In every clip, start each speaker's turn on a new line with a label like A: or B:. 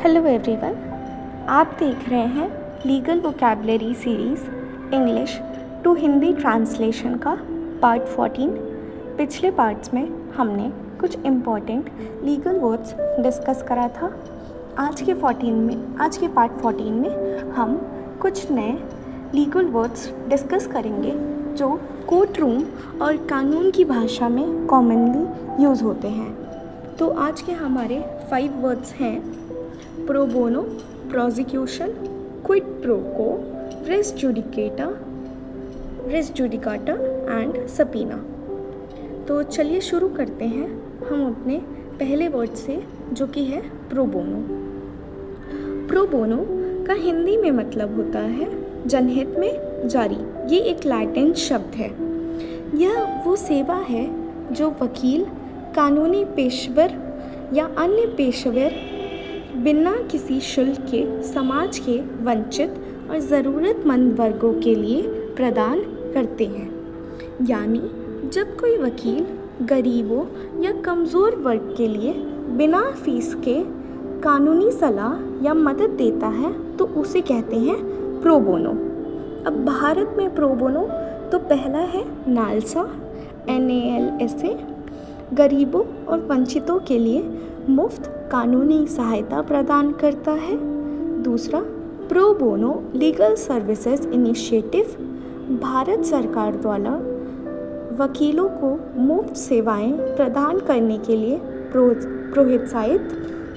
A: Hello everyone, आप देख रहे हैं legal vocabulary series English to Hindi translation का पार्ट 14। पिछले पार्ट्स में हमने कुछ इम्पॉर्टेंट लीगल वर्ड्स डिस्कस करा था। आज के पार्ट 14 में हम कुछ नए लीगल वर्ड्स डिस्कस करेंगे जो कोर्ट रूम और कानून की भाषा में कॉमनली यूज़ होते हैं। तो आज के हमारे 5 वर्ड्स हैं pro bono, prosecution, quid pro को, रेस जुडिकाटा एंड सबीना। तो चलिए शुरू करते हैं हम अपने पहले वर्ड से, जो कि है प्रो बोनो। प्रो बोनो का हिंदी में मतलब होता है जनहित में जारी। ये एक लैटिन शब्द है। यह वो सेवा है जो वकील, कानूनी पेशेवर या अन्य पेशेवर बिना किसी शुल्क के समाज के वंचित और ज़रूरतमंद वर्गों के लिए प्रदान करते हैं। यानी जब कोई वकील गरीबों या कमज़ोर वर्ग के लिए बिना फीस के कानूनी सलाह या मदद देता है तो उसे कहते हैं प्रो बोनो। अब भारत में प्रो बोनो तो पहला है नालसा, NALSA, गरीबों और वंचितों के लिए मुफ्त कानूनी सहायता प्रदान करता है। दूसरा pro bono legal services initiative, Bharat सरकार द्वारा वकीलों को मुफ्त सेवाएं प्रदान करने के लिए प्रोत्साहित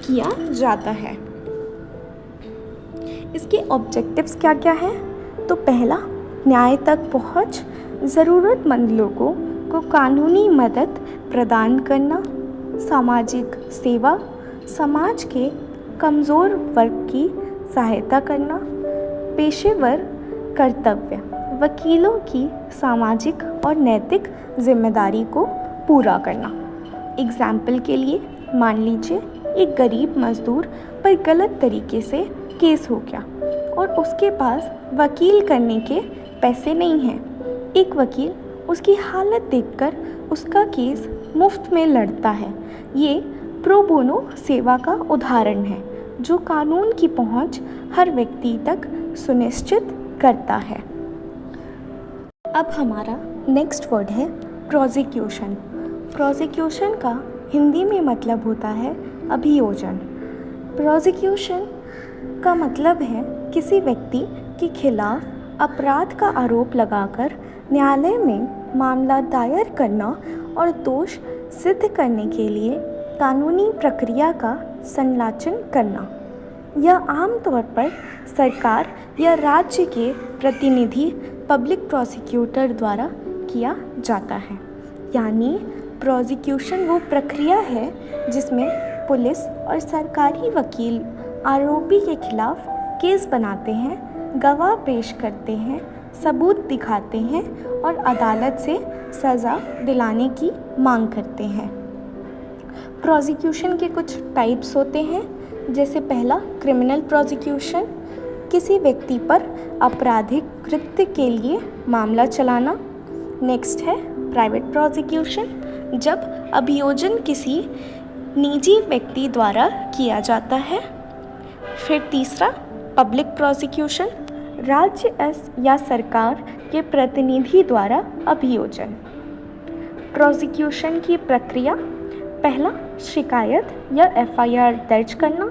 A: किया जाता है। इसके ऑब्जेक्टिव्स क्या क्या हैं? तो पहला, न्याय तक पहुंच, ज़रूरतमंद लोगों को कानूनी मदद प्रदान करना, सामाजिक सेवा, समाज के कमज़ोर वर्ग की सहायता करना, पेशेवर कर्तव्य, वकीलों की सामाजिक और नैतिक जिम्मेदारी को पूरा करना। एग्जाम्पल के लिए मान लीजिए एक गरीब मजदूर पर गलत तरीके से केस हो गया और उसके पास वकील करने के पैसे नहीं हैं। एक वकील उसकी हालत देखकर उसका केस मुफ्त में लड़ता है। ये प्रो बोनो सेवा का उदाहरण है जो कानून की पहुंच हर व्यक्ति तक सुनिश्चित करता है। अब हमारा नेक्स्ट वर्ड है प्रोसिक्यूशन। प्रोसिक्यूशन का हिंदी में मतलब होता है अभियोजन। प्रोसिक्यूशन का मतलब है किसी व्यक्ति के खिलाफ अपराध का आरोप लगाकर न्यायालय में मामला दायर करना और दोष सिद्ध करने के लिए कानूनी प्रक्रिया का संचालन करना। यह आमतौर पर सरकार या राज्य के प्रतिनिधि पब्लिक प्रोसिक्यूटर द्वारा किया जाता है। यानी प्रोसिक्यूशन वो प्रक्रिया है जिसमें पुलिस और सरकारी वकील आरोपी के खिलाफ केस बनाते हैं, गवाह पेश करते हैं, सबूत दिखाते हैं और अदालत से सज़ा दिलाने की मांग करते हैं। प्रोसिक्यूशन के कुछ टाइप्स होते हैं, जैसे पहला क्रिमिनल प्रोसिक्यूशन, किसी व्यक्ति पर आपराधिक कृत्य के लिए मामला चलाना। नेक्स्ट है प्राइवेट प्रोसिक्यूशन, जब अभियोजन किसी निजी व्यक्ति द्वारा किया जाता है। फिर तीसरा पब्लिक प्रोसिक्यूशन, राज्य या सरकार के प्रतिनिधि द्वारा अभियोजन। प्रोसिक्यूशन की प्रक्रिया, पहला शिकायत या FIR दर्ज करना,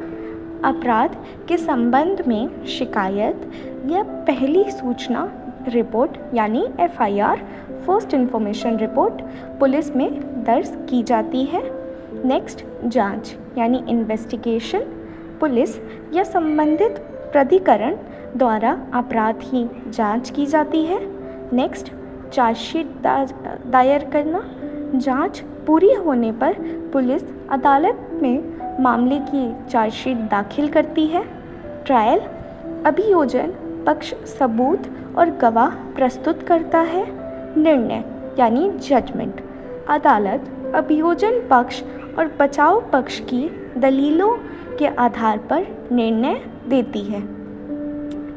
A: अपराध के संबंध में शिकायत या पहली सूचना रिपोर्ट यानी FIR first information report police में दर्ज की जाती है। नेक्स्ट जांच यानी इन्वेस्टिगेशन, पुलिस या संबंधित प्राधिकरण द्वारा अपराध की जांच की जाती है। नेक्स्ट चार्जशीट दायर करना, जांच पूरी होने पर पुलिस अदालत में मामले की चार्जशीट दाखिल करती है। ट्रायल, अभियोजन पक्ष सबूत और गवाह प्रस्तुत करता है। निर्णय यानी जजमेंट, अदालत अभियोजन पक्ष और बचाव पक्ष की दलीलों के आधार पर निर्णय देती है।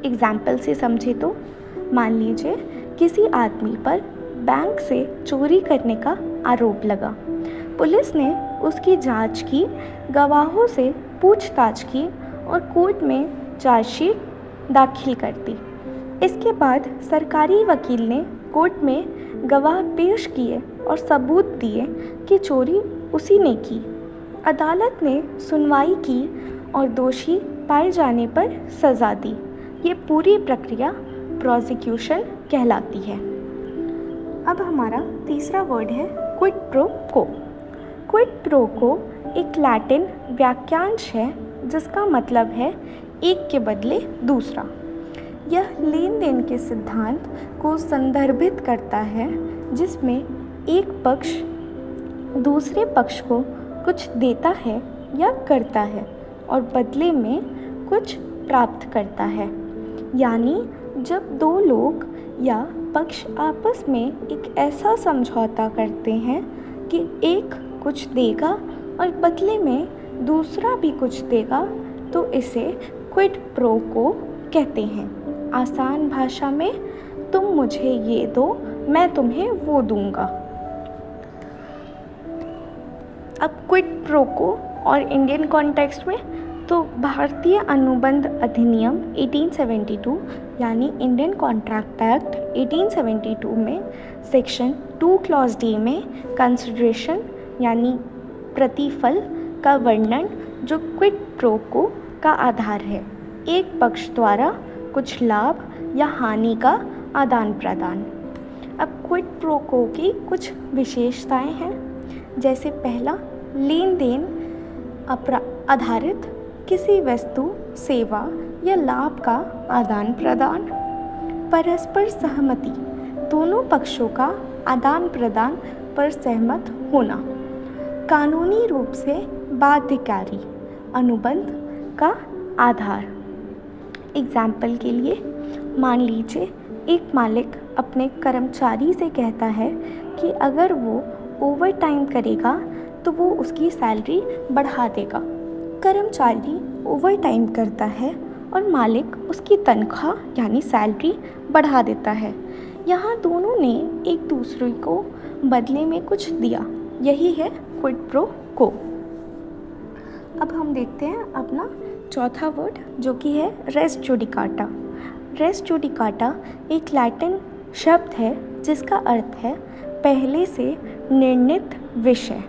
A: एग्जाम्पल से समझे तो मान लीजिए किसी आदमी पर बैंक से चोरी करने का आरोप लगा। पुलिस ने उसकी जांच की, गवाहों से पूछताछ की और कोर्ट में चार्जशीट दाखिल कर दी। इसके बाद सरकारी वकील ने कोर्ट में गवाह पेश किए और सबूत दिए कि चोरी उसी ने की। अदालत ने सुनवाई की और दोषी पाए जाने पर सज़ा दी। ये पूरी प्रक्रिया प्रोसिक्यूशन कहलाती है। अब हमारा तीसरा वर्ड है quid pro quo. Quid pro quo एक लैटिन वाक्यांश है जिसका मतलब है एक के बदले दूसरा। यह लेन देन के सिद्धांत को संदर्भित करता है जिसमें एक पक्ष दूसरे पक्ष को कुछ देता है या करता है और बदले में कुछ प्राप्त करता है। यानी जब दो लोग या पक्ष आपस में एक ऐसा समझौता करते हैं कि एक कुछ देगा और बदले में दूसरा भी कुछ देगा तो इसे क्विड प्रो क्वो कहते हैं। आसान भाषा में तुम मुझे ये दो, मैं तुम्हें वो दूंगा। अब क्विड प्रो क्वो और इंडियन कॉन्टेक्स्ट में तो भारतीय अनुबंध अधिनियम 1872 यानी इंडियन कॉन्ट्रैक्ट एक्ट 1872 में सेक्शन 2 क्लॉज डी में कंसिडरेशन यानी प्रतिफल का वर्णन जो क्विड प्रो क्वो का आधार है, एक पक्ष द्वारा कुछ लाभ या हानि का आदान प्रदान। अब क्विड प्रो क्वो की कुछ विशेषताएं हैं, जैसे पहला, लेन देन आधारित किसी वस्तु, सेवा या लाभ का आदान प्रदान। परस्पर सहमति, दोनों पक्षों का आदान प्रदान पर सहमत होना। कानूनी रूप से बाध्यकारी, अनुबंध का आधार। एग्जाम्पल के लिए मान लीजिए एक मालिक अपने कर्मचारी से कहता है कि अगर वो ओवर टाइम करेगा तो वो उसकी सैलरी बढ़ा देगा। कर्मचारी ओवर टाइम करता है और मालिक उसकी तनख्वाह यानी सैलरी बढ़ा देता है। यहाँ दोनों ने एक दूसरे को बदले में कुछ दिया, यही है क्विड प्रो क्वो। अब हम देखते हैं अपना चौथा वर्ड जो कि है रेस जुडिकाटा। रेस जुडिकाटा एक लैटिन शब्द है जिसका अर्थ है पहले से निर्णीत विषय।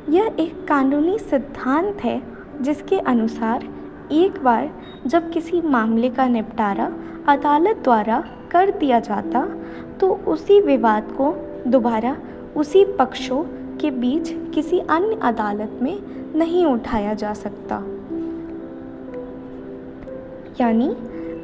A: यह एक कानूनी सिद्धांत है जिसके अनुसार एक बार जब किसी मामले का निपटारा अदालत द्वारा कर दिया जाता तो उसी विवाद को दोबारा उसी पक्षों के बीच किसी अन्य अदालत में नहीं उठाया जा सकता। यानी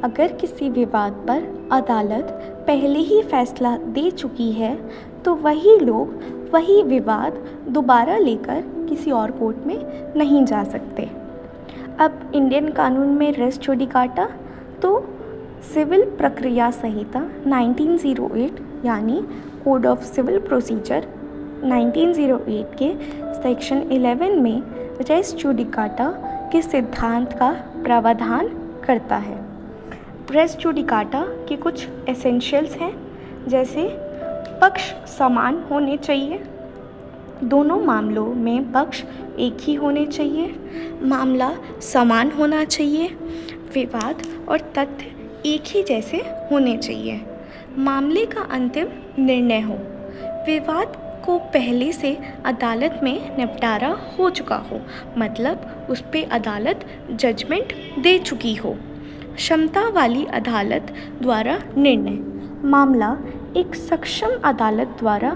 A: अगर किसी विवाद पर अदालत पहले ही फैसला दे चुकी है तो वही लोग वही विवाद दोबारा लेकर किसी और कोर्ट में नहीं जा सकते। अब इंडियन कानून में रेस जुडिकाटा तो सिविल प्रक्रिया संहिता 1908 यानी कोड ऑफ सिविल प्रोसीजर 1908 के सेक्शन 11 में रेस जुडिकाटा के सिद्धांत का प्रावधान करता है। रेस जुडिकाटा के कुछ एसेंशियल्स हैं, जैसे पक्ष समान होने चाहिए, दोनों मामलों में पक्ष एक ही होने चाहिए, मामला समान होना चाहिए, विवाद और तथ्य एक ही जैसे होने चाहिए, मामले का अंतिम निर्णय हो, विवाद को पहले से अदालत में निपटारा हो चुका हो, मतलब उस पर अदालत जजमेंट दे चुकी हो, क्षमता वाली अदालत द्वारा निर्णय, मामला एक सक्षम अदालत द्वारा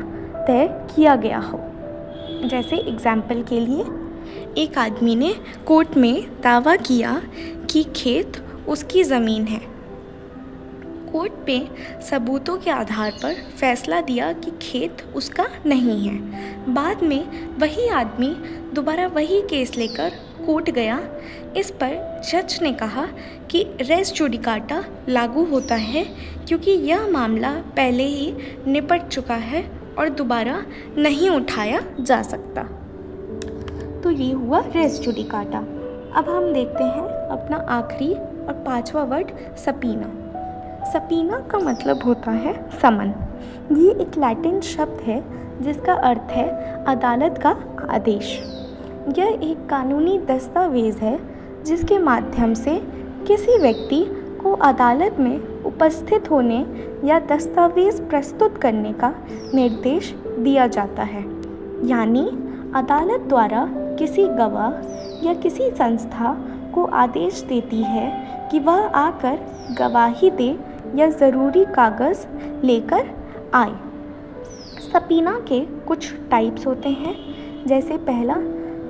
A: तय किया गया हो। जैसे एग्जाम्पल के लिए एक आदमी ने कोर्ट में दावा किया कि खेत उसकी ज़मीन है। कोर्ट पे सबूतों के आधार पर फैसला दिया कि खेत उसका नहीं है। बाद में वही आदमी दोबारा वही केस लेकर कोर्ट गया। इस पर जज ने कहा कि रेस जुडिकाटा लागू होता है क्योंकि यह मामला पहले ही निपट चुका है और दोबारा नहीं उठाया जा सकता। तो ये हुआ रेस जुडिकाटा। अब हम देखते हैं अपना आखिरी और पांचवा वर्ड सपीना। सपीना का मतलब होता है समन। ये एक लैटिन शब्द है जिसका अर्थ है अदालत का आदेश। यह एक कानूनी दस्तावेज़ है जिसके माध्यम से किसी व्यक्ति को अदालत में उपस्थित होने या दस्तावेज़ प्रस्तुत करने का निर्देश दिया जाता है। यानी अदालत द्वारा किसी गवाह या किसी संस्था को आदेश देती है कि वह आकर गवाही दे या ज़रूरी कागज़ लेकर आए। सबीना के कुछ टाइप्स होते हैं, जैसे पहला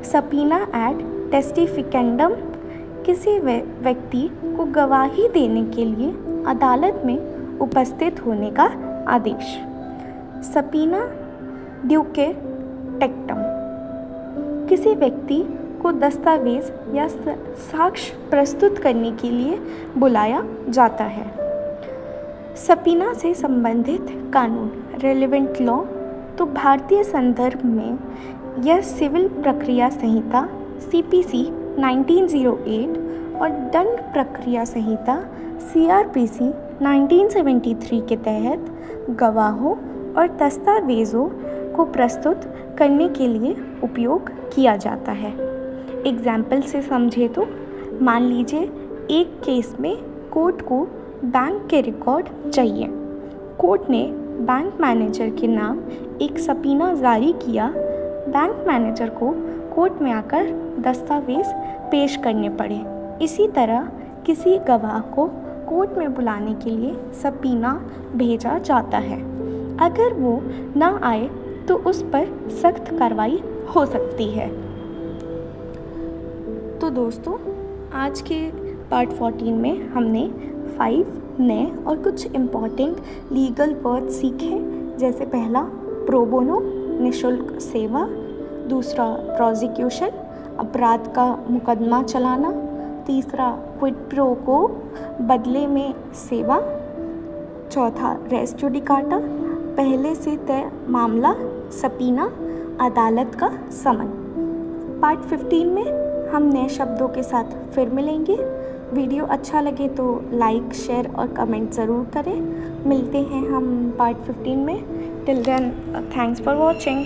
A: सबीना एड टेस्टिफिकेंडम, किसी व्यक्ति को गवाही देने के लिए अदालत में उपस्थित होने का आदेश। सबीना ड्यूके टेक्टम, किसी व्यक्ति को दस्तावेज़ या साक्ष्य प्रस्तुत करने के लिए बुलाया जाता है। सबीना से संबंधित कानून रेलेवेंट लॉ, तो भारतीय संदर्भ में यह सिविल प्रक्रिया संहिता CPC 1908 और दंड प्रक्रिया संहिता CRPC 1973 के तहत गवाहों और दस्तावेज़ों को प्रस्तुत करने के लिए उपयोग किया जाता है। एग्जाम्पल से समझे तो मान लीजिए एक केस में कोर्ट को बैंक के रिकॉर्ड चाहिए। कोर्ट ने बैंक मैनेजर के नाम एक सबीना जारी किया। बैंक मैनेजर को कोर्ट में आकर दस्तावेज़ पेश करने पड़े। इसी तरह किसी गवाह को कोर्ट में बुलाने के लिए सबीना भेजा जाता है। अगर वो ना आए तो उस पर सख्त कार्रवाई हो सकती है। तो दोस्तों, आज के पार्ट 14 में हमने 5 नए और कुछ इम्पॉर्टेंट लीगल वर्ड सीखे, जैसे पहला प्रोबोनो निःशुल्क सेवा, दूसरा प्रोसिक्यूशन अपराध का मुकदमा चलाना, तीसरा क्विड प्रो को बदले में सेवा, चौथा रेस जुडिकाटा पहले से तय मामला, सबीना अदालत का समन। पार्ट 15 में हम नए शब्दों के साथ फिर मिलेंगे। वीडियो अच्छा लगे तो लाइक, शेयर और कमेंट ज़रूर करें। मिलते हैं हम पार्ट 15 में। Till then, thanks for watching.